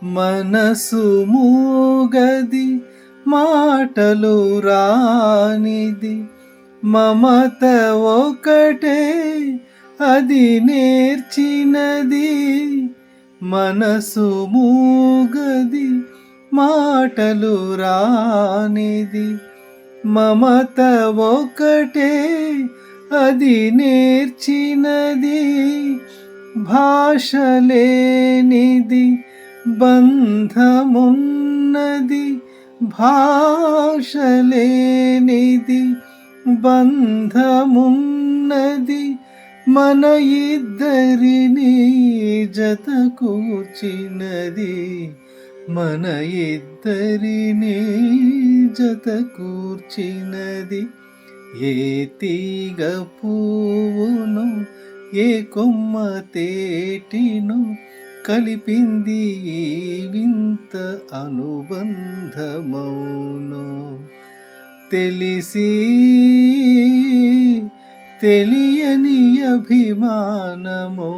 మనసు మూగది మాటలు రానిది, మమత ఒకటే అది నేర్చినది. మనసు మూగది మాటలు రానిది, మమత ఒకటే అది నేర్చినది. భాష లేనిది బంధమున్నది, భాష లేనిది బంధమున్నది. మన ఇద్దరిని జత కూర్చినది, మన ఇద్దరిని జత కూర్చినది. ఏ తీగ పువ్వును ఏ కొమ్మ తేటిను కలిపింది ఈ వింత అనుబంధమౌను. తెలిసి తెలియని అభిమానమో